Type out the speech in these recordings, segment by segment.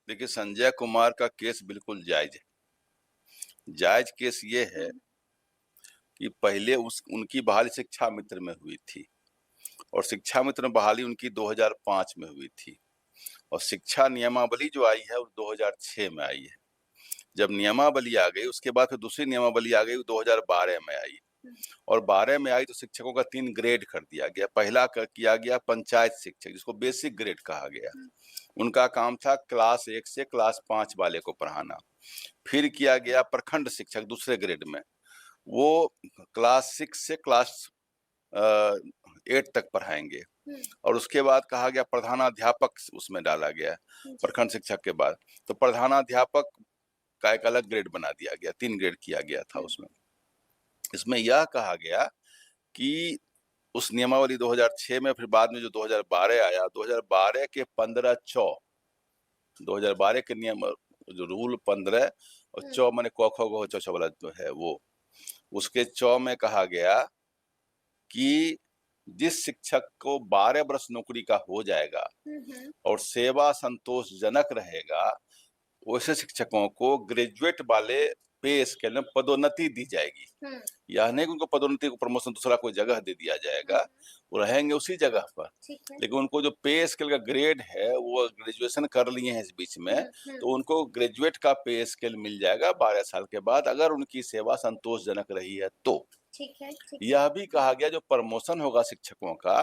देखिए, संजय कुमार का केस बिल्कुल जायज है। जायज केस ये है कि पहले उनकी बहाली शिक्षा मित्र में हुई थी और शिक्षा मित्र में बहाली उनकी 2005 में हुई थी और शिक्षा नियमावली जो आई है वो 2006 में आई है। जब नियमावली आ गई उसके बाद फिर दूसरी नियमावली आ गई, वो 2012 में आई और 12 में आई तो शिक्षकों का 3 ग्रेड कर दिया गया। पहला किया गया पंचायत शिक्षक, जिसको बेसिक ग्रेड कहा गया। उनका काम था क्लास 1 से क्लास 5 वाले को पढ़ाना। फिर किया गया प्रखंड शिक्षक दूसरे ग्रेड में, वो क्लास 6 से क्लास 8 तक पढ़ाएंगे। और उसके बाद कहा गया प्रधानाध्यापक, उसमें डाला गया प्रखंड शिक्षक के बाद। तो प्रधानाध्यापक का एक अलग ग्रेड बना दिया गया, 3 ग्रेड किया गया था उसमें। इसमें यह कहा गया कि उस नियमावली 2006 में, फिर बाद में जो 2012 आया, 2012 के 15/4 2012 के नियम जो रूल 15 और 4 माने क ख ग छ छ वाला जो है वो, उसके 4 में कहा गया कि जिस शिक्षक को 12 वर्ष नौकरी का हो जाएगा और सेवा संतोषजनक रहेगा, वैसे शिक्षकों को ग्रेजुएट वाले पे स्केल में पदोन्नति दी जाएगी। यह नहीं कि उनको पदोन्नति को प्रमोशन दूसरा कोई जगह दे दिया जाएगा, वो रहेंगे उसी जगह पर। लेकिन उनको जो पे स्केल का ग्रेड है, वो ग्रेजुएशन कर लिए हैं इस बीच में, तो उनको ग्रेजुएट का पे स्केल मिल जाएगा 12 साल के बाद, अगर उनकी सेवा संतोषजनक रही है तो। ठीक है। यह भी कहा गया जो प्रमोशन होगा शिक्षकों का,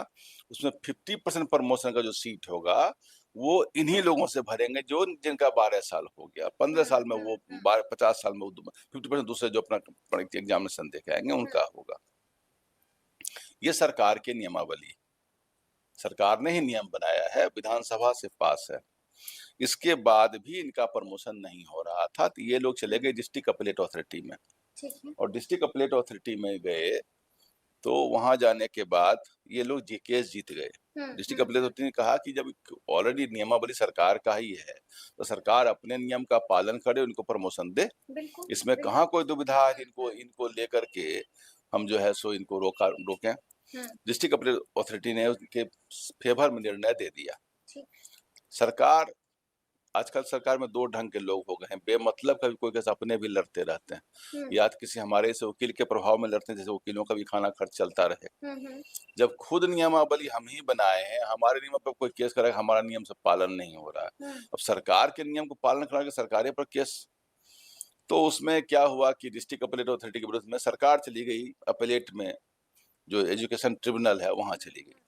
उसमें 50% प्रमोशन का जो सीट होगा वो इन्हीं लोगों से भरेंगे जो जिनका 12 साल हो गया। 15 साल में वो 50 साल में 50% दूसरे जो अपना एग्जामिनेशन दे के आएंगे उनका होगा। ये सरकार की नियमावली, सरकार ने ही नियम बनाया है, विधानसभा से पास है। इसके बाद भी इनका प्रमोशन नहीं हो रहा था, तो ये लोग चले गए डिस्ट्रिक्ट अपीलेट अथॉरिटी में। और डिस्ट्रिक्ट अपीलेट अथॉरिटी में गए तो वहां जाने के बाद ये लोग केस जीत गए। डिस्ट्रिक्ट अपीलेट अथॉरिटी ने कहा कि जब ऑलरेडी नियमावली सरकार का ही है तो सरकार अपने नियम का पालन करे, उनको प्रमोशन दे। इसमें कहाँ कोई दुविधा है, इनको लेकर के हम जो है सो इनको रोकें। डिस्ट्रिक्ट अपीलेट अथॉरिटी ने उनके फेवर में निर्णय दे दिया। सरकार, आजकल सरकार में 2 ढंग के लोग हो गए हैं, बेमतलब कभी कोई केस अपने भी लड़ते रहते हैं, या तो किसी हमारे से वकील के प्रभाव में लड़ते हैं, जैसे वकीलों का भी खाना खर्च चलता रहे। जब खुद नियमावली हम ही बनाए हैं, हमारे नियम पर कोई केस करेगा, हमारा नियम से पालन नहीं हो रहा है, अब सरकार के नियम को पालन करा के सरकारें पर केस। तो उसमें क्या हुआ कि डिस्ट्रिक्ट अपीलेट अथॉरिटी के विरुद्ध में सरकार चली गई अपीलेट में, जो एजुकेशन ट्रिब्यूनल है वहां चली गई।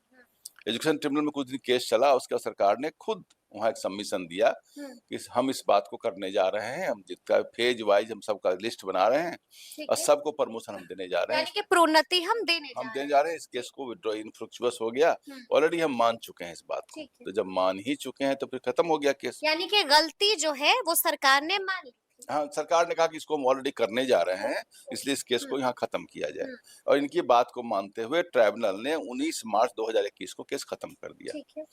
एजुकेशन ट्रिब्यूनल में कुछ दिन केस चला, उसके बाद सरकार ने खुद वहां एक सबमिशन दिया कि हम इस बात को करने जा रहे हैं, हम जितना फेज वाइज हम सबका लिस्ट बना रहे हैं और सबको प्रमोशन हम देने जा रहे हैं, यानी कि प्रोन्नति हम देने जा रहे हैं। इस केस को विड्रॉ इनफ्रुक्चुअस हो गया, ऑलरेडी हम मान चुके हैं इस बात को। तो जब मान ही चुके हैं तो फिर खत्म हो गया केस। यानी कि गलती जो है वो सरकार ने मान ली। हाँ, सरकार ने कहा कि इसको हम ऑलरेडी करने जा रहे हैं, इसलिए इस केस को यहाँ खत्म किया जाए। और इनकी बात को मानते हुए ट्राइब्यूनल ने 19 मार्च 2021 को केस खत्म कर दिया।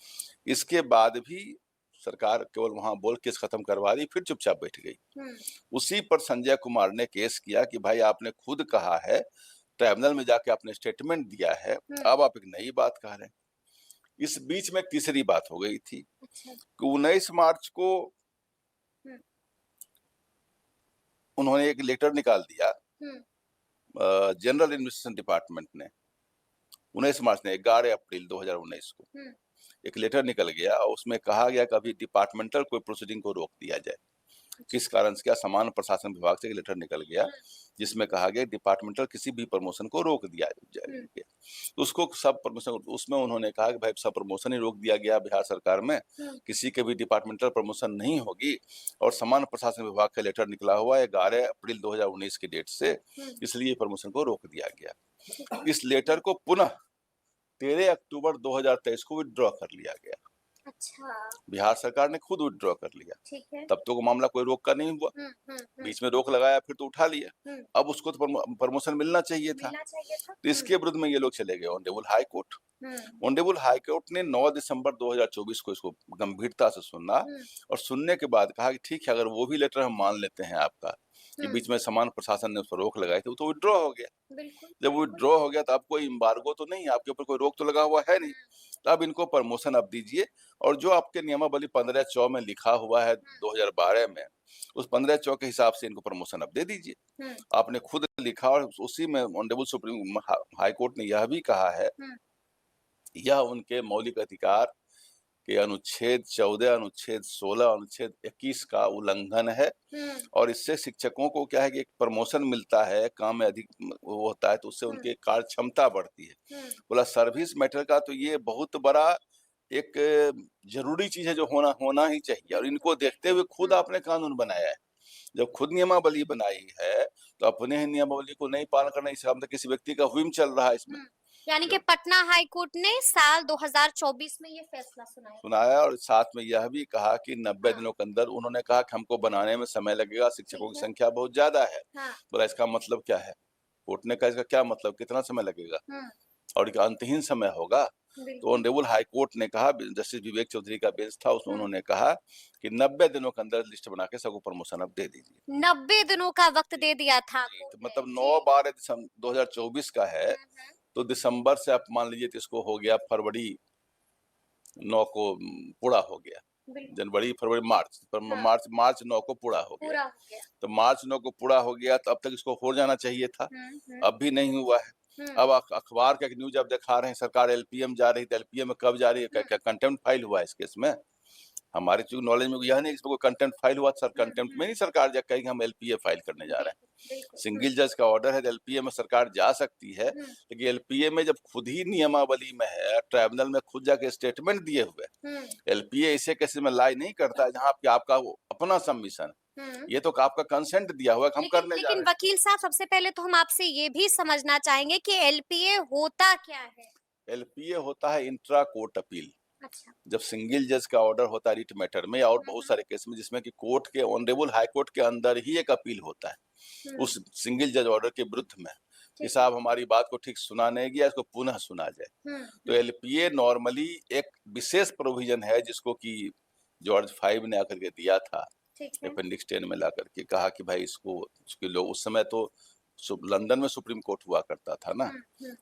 इसके बाद भी सरकार केवल वहां बोल केस खत्म करवा दी, फिर चुपचाप बैठ गई। उसी पर संजय कुमार ने केस किया कि भाई आपने खुद कहा है, ट्राइब्यूनल में जाके आपने स्टेटमेंट दिया है, अब आप एक नई बात कह रहे हैं। इस बीच में तीसरी बात हो गई थी कि 19 मार्च को उन्होंने एक लेटर निकाल दिया जनरल इन्वेस्टिगेशन डिपार्टमेंट ने। 19 मार्च ने 11 अप्रैल 2019 को एक लेटर निकल गया और उसमें कहा गया कि अभी डिपार्टमेंटल कोई प्रोसीडिंग को रोक दिया जाए। किस कारण से? क्या सामान्य प्रशासन विभाग से एक लेटर निकल गया जिसमें कहा गया डिपार्टमेंटल किसी भी प्रमोशन को रोक दिया जाए। तो उसको सब प्रमोशन, उसमें उन्होंने कहा कि भाई सब प्रमोशन ही रोक दिया गया बिहार सरकार में, किसी के भी डिपार्टमेंटल प्रमोशन नहीं होगी। और सामान्य प्रशासन विभाग का लेटर निकला हुआ है 11 अप्रैल 2019 की डेट से, इसलिए प्रमोशन को रोक दिया गया। इस लेटर को पुनः 13 अक्टूबर 2023 को विड्रॉ कर लिया गया। अच्छा। बिहार सरकार ने खुद विड्रॉ कर लिया। ठीक है। तब तो मामला कोई रोक का नहीं हुआ, बीच में रोक लगाया फिर तो उठा लिया। अब उसको तो प्रमोशन मिलना चाहिए था। तो इसके विरुद्ध में ये लोग चले गए honourable high court. Honourable high court ने 9 दिसंबर 2024 को इसको गंभीरता से सुना और सुनने के बाद कहा कि ठीक है, अगर वो भी लेटर हम मान लेते हैं आपका कि बीच में समान प्रशासन ने उस पर रोक लगाई थी, तो विड्रॉ हो गया। जब विड्रॉ हो गया तो अब कोई एम्बार्गो तो नहीं, आपके ऊपर कोई रोक तो लगा हुआ है नहीं, तो अब इनको प्रमोशन अब दीजिए और जो आपके नियमावली 15 में लिखा हुआ है 2012 में, उस 15 के हिसाब से इनको प्रमोशन अब दे दीजिए। आपने खुद लिखा और उसी में ऑनरेबल सुप्रीम हाई कोर्ट ने यह भी कहा है, यह उनके मौलिक अधिकार के अनुच्छेद 14, अनुच्छेद 16, अनुच्छेद 21 का उल्लंघन है और इससे शिक्षकों को क्या है कि एक प्रमोशन मिलता है, काम में अधिक वो होता है तो उससे उनकी कार्य क्षमता बढ़ती है। बोला सर्विस मैटर का तो ये बहुत बड़ा एक जरूरी चीज है जो होना होना ही चाहिए और इनको देखते हुए खुद आपने कानून बनाया है। जब खुद नियमावली बनाई है तो अपने ही नियमावली को नहीं पालन करना, इसका मतलब किसी व्यक्ति का हुक्म चल रहा है इसमें। यानी कि पटना हाई कोर्ट ने साल 2024 में ये फैसला सुनाया और साथ में यह भी कहा कि 90 दिनों के अंदर, उन्होंने कहा कि हमको बनाने में समय लगेगा, शिक्षकों की संख्या बहुत ज्यादा है। बोला इसका मतलब क्या है? कोर्ट ने कहा इसका क्या मतलब, कितना समय लगेगा और अंतहीन समय होगा? तो ऑनरेबल हाई कोर्ट ने कहा, जस्टिस विवेक चौधरी का बेंच था, उसमें उन्होंने कहा कि 90 दिनों के अंदर लिस्ट बना के सबको प्रमोशन अब दे दीजिए। 90 दिनों का वक्त दे दिया था। तो मतलब 9/12 2024 का है, तो दिसंबर से आप मान लीजिए तो इसको हो गया फरवरी 9 को पूरा हो गया, जनवरी फरवरी मार्च, मार्च 9 को पूरा हो गया। तो मार्च 9 को पूरा हो गया तो अब तक इसको हो जाना चाहिए था, अब भी नहीं हुआ है। अब अखबार का एक न्यूज आप दिखा रहे हैं, सरकार एलपीएम जा रही थी, एलपीएम में कब जा रही है? क्या कंटेम्प्ट फाइल हुआ है इस केस में? हमारे चूंकि नॉलेज में यह नहीं इसमें कोई कंटेम्प्ट फाइल हुआ, सर कंटेम्प्ट में नहीं सरकार जा कहेगी हम एलपीए फाइल करने जा रहे हैं। सिंगल जज का ऑर्डर है, एलपीए में सरकार जा सकती है, लेकिन एलपीए में जब खुद ही नियमावली में है, ट्राइब्यूनल में खुद जाके स्टेटमेंट दिए हुए, एलपीए ऐसे केस में लाई नहीं करता है जहाँ आपका अपना सबमिशन, ये तो आपका कंसेंट दिया हुआ है हम करने जा रहे हैं। लेकिन वकील साहब, सबसे पहले तो हम आपसे ये भी समझना चाहेंगे कि एलपीए होता क्या है? एलपीए होता है इंट्रा कोर्ट अपील। अच्छा। जब सिंगल जज का ऑर्डर होता है रिट मैटर में और बहुत सारे केस में जिसमें कि कोर्ट के ऑनरेबल हाई कोर्ट के अंदर ही एक अपील होता है उस सिंगल जज ऑर्डर के विरुद्ध में कि साहब हमारी बात को ठीक सुना नहीं गया, इसको पुनः सुना जाए। तो एलपीए नॉर्मली एक विशेष प्रोविजन है जिसको कि जॉर्ज 5 ने आकर के दिया था, अपेंडिक्स 10 में ला करके कहा कि भाई इसको लोग उस समय तो लंदन में सुप्रीम कोर्ट हुआ करता था ना,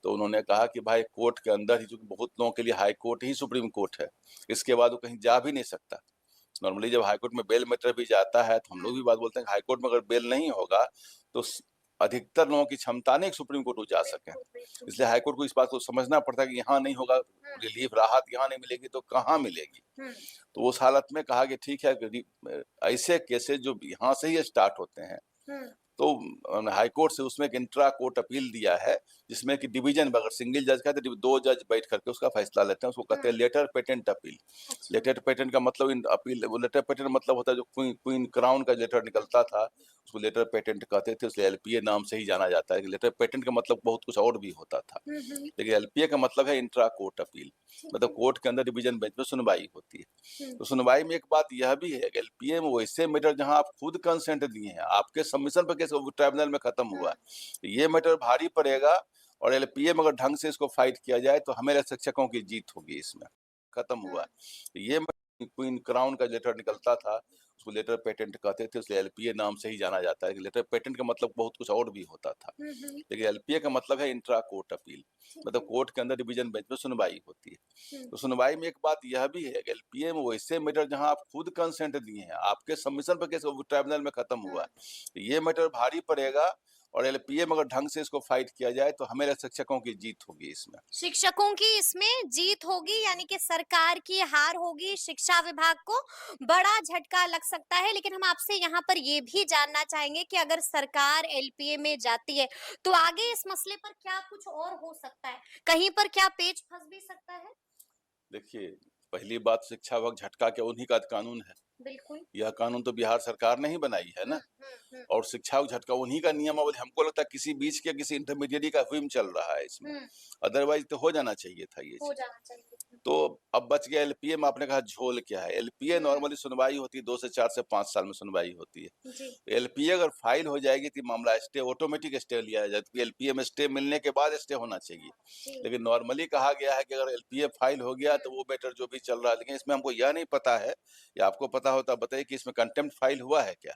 तो उन्होंने कहा कि भाई कोर्ट के अंदर ही, क्योंकि बहुत लोगों के लिए हाई कोर्ट ही सुप्रीम कोर्ट है, इसके बाद वो कहीं जा भी नहीं सकता। नॉर्मली जब हाई कोर्ट में बेल मैटर भी जाता है तो हम लोग भी बात बोलते हैं कि हाई कोर्ट में अगर बेल नहीं होगा तो अधिकतर लोगों की क्षमता नहीं सुप्रीम कोर्ट को जा सके, इसलिए हाई कोर्ट को इस बात को समझना पड़ता है कि यहाँ नहीं होगा रिलीफ, राहत यहाँ नहीं मिलेगी तो कहाँ मिलेगी। तो उस हालत में कहा कि ठीक है, ऐसे केसेस जो यहाँ से ही स्टार्ट होते हैं तो हाई कोर्ट से उसमें एक इंट्रा कोर्ट अपील दिया है जिसमें कि डिवीजन अगर सिंगल जज का है तो 2 जज बैठ करके उसका फैसला लेते हैं, उसको कहते हैं letter patent appeal. Letter patent का मतलब इन अपील, वो लेटर पेटेंट मतलब होता है जो क्वीन क्राउन का लेटर निकलता था उसको लेटर पेटेंट कहते थे, इसलिए एलपीए नाम से ही जाना जाता है। लेटर पेटेंट का मतलब बहुत कुछ और भी होता था, लेकिन एलपीए का मतलब है इंट्रा कोर्ट अपील, मतलब कोर्ट के अंदर डिवीजन बेंच में सुनवाई होती है। तो सुनवाई में एक बात यह भी है कि एलपीए में वैसे मैटर जहां आप खुद कंसेंट दिए हैं, आपके सबमिशन पर केस ट्राइब्यूनल में खत्म हुआ है, ये मैटर भारी पड़ेगा और एलपीए में अगर ढंग से इसको फाइट किया जाए तो हमें शिक्षकों की जीत होगी। इसमें खत्म हुआ ये क्वीन क्राउन का लेटर निकलता था उसको लेटर पेटेंट कहते थे, इसलिए एलपीए नाम से ही जाना जाता है। लेटर पेटेंट का मतलब बहुत कुछ और भी होता था, लेकिन एलपीए का मतलब है इंट्रा कोर्ट अपील, मतलब कोर्ट के अंदर डिवीजन बेंच में सुनवाई होती है। तो सुनवाई में एक बात यह भी है कि एलपीए में वैसे मैटर जहां आप खुद कंसेंट दिए हैं, आपके सबमिशन पर केस ट्राइब्यूनल में खत्म हुआ है, ये मैटर भारी पड़ेगा और एलपीए में अगर ढंग से इसको फाइट किया जाए तो हमें शिक्षकों की जीत होगी। इसमें शिक्षकों की इसमें जीत होगी, यानी कि सरकार की हार होगी, शिक्षा विभाग को बड़ा झटका लग सकता है। लेकिन हम आपसे यहाँ पर ये भी जानना चाहेंगे कि अगर सरकार एलपीए में जाती है तो आगे इस मसले पर क्या कुछ और हो सकता है, कहीं पर क्या पेच फंस भी सकता है? देखिए, पहली बात शिक्षा विभाग झटका क्या, उन्हीं का कानून है, बिल्कुल। यह कानून तो बिहार सरकार ने ही बनाई है ना, और शिक्षा को झटका उन्हीं का नियमावली, हमको लगता है किसी बीच के किसी इंटरमीडिएट का फिल्म चल रहा है इसमें, अदरवाइज तो हो जाना चाहिए था ये चीज। तो अब बच गया एलपीए में, आपने कहा झोल क्या है, एलपीए नॉर्मली सुनवाई होती है 2 से 4 से 5 साल में सुनवाई होती है। एलपीए अगर फाइल हो जाएगी तो मामला स्टे, ऑटोमेटिक स्टे लिया जाए, एलपीए में स्टे मिलने के बाद स्टे होना चाहिए। लेकिन नॉर्मली कहा गया है कि अगर एलपीए फाइल हो गया तो वो मैटर जो भी चल रहा है, लेकिन इसमें हमको यह नहीं पता है, या आपको पता होता बताइए कि इसमें कंटेम्प्ट फाइल हुआ है क्या?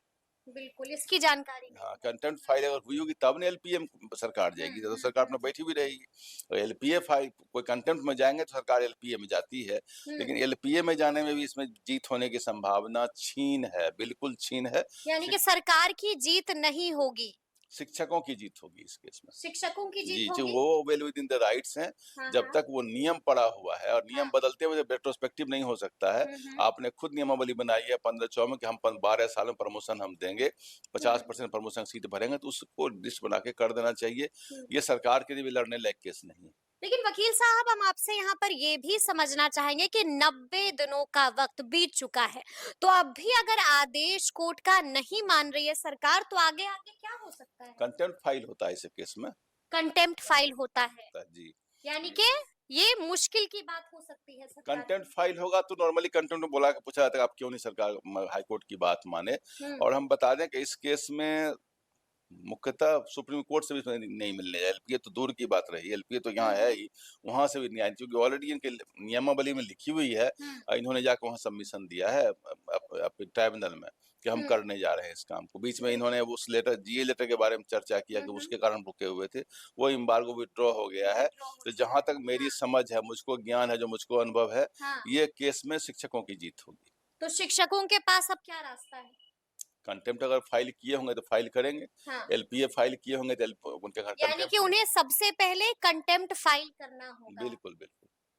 बिल्कुल, इसकी जानकारी नहीं हाँ, है। कंटेम्प्ट फाइल अगर हुई होगी तब ना एलपीए सरकार हुँ, जाएगी, तो हुँ, सरकार हुँ, अपना बैठी भी रहेगी। और एलपीए फाइल कोई कंटेम्प्ट में जाएँगे तो सरकार एलपीए में जाती है, हुँ। लेकिन एलपीए में जाने में भी इसमें जीत होने की संभावना छीन है, बिल्कुल छीन है। यानी शि कि सरकार की जीत नहीं होगी, शिक्षकों की जीत होगी इस केस में। शिक्षकों की जीत जी, जो होगी? वो वेल विदिन द राइट्स हैं, हाँ, जब हाँ। तक वो नियम पड़ा हुआ है और नियम हाँ। बदलते हुए रेट्रोस्पेक्टिव नहीं हो सकता है। हुँ, हुँ। आपने खुद नियमावली बनाई है 15-14 में कि हम 12 साल में प्रमोशन हम देंगे, हुँ, 50% प्रमोशन सीट भरेंगे, तो उसको लिस्ट बना के कर देना चाहिए। हुँ। ये सरकार के लिए भी लड़ने लायक केस नहीं है। लेकिन वकील साहब हम आपसे यहाँ पर ये भी समझना चाहेंगे कि 90 दिनों का वक्त बीत चुका है, तो अब भी अगर आदेश कोर्ट का नहीं मान रही है सरकार तो आगे आगे क्या हो सकता है? कंटेम्प्ट फाइल होता है ऐसे केस में। कंटेम्प्ट फाइल होता है, जी। यानी कि ये मुश्किल की बात हो सकती है सरकार कंटेम्प्ट के लिए। फाइल होगा तो नॉर्मली कंटेम्प्ट में बुला के पूछा जाता है आप क्यों नहीं सरकार हाई कोर्ट की बात माने। हुँ, और हम बता दें कि इस केस में मुख्यतः सुप्रीम कोर्ट से भी इसमें नहीं मिलने, एलपीए तो दूर की बात रही, एलपीए तो यहाँ हुँ, है हुँ, ही, वहाँ से भी नहीं आई क्योंकि ऑलरेडी इनके नियमावली में लिखी हुई है। हुँ, इन्होंने जाकर वहाँ सबमिशन दिया है ट्राइब्यूनल में कि हम हुँ, करने जा रहे हैं इस काम को। बीच में बिल्कुल। इन्होंने उस लेटर जीए लेटर के बारे में चर्चा किया हुँ, कि हुँ, उसके कारण रुके हुए थे, वो एम्बार्गो विथड्रॉ हो गया है। विथड्रॉ हो तो चुका जहाँ है। तक मेरी हाँ, समझ है, मुझको ज्ञान है, जो मुझको अनुभव है, हाँ, ये केस में शिक्षकों की जीत होगी। तो शिक्षकों के पास अब क्या रास्ता है? कंटेम्प्ट अगर फाइल किए होंगे तो फाइल करेंगे, हाँ, एलपीए फाइल किए होंगे तो उनके घर यानी कि कंटेम्प्ट में। उन्हें सबसे पहले कंटेम्प्ट फाइल करना होगा। बिल्कुल, बिल्कुल।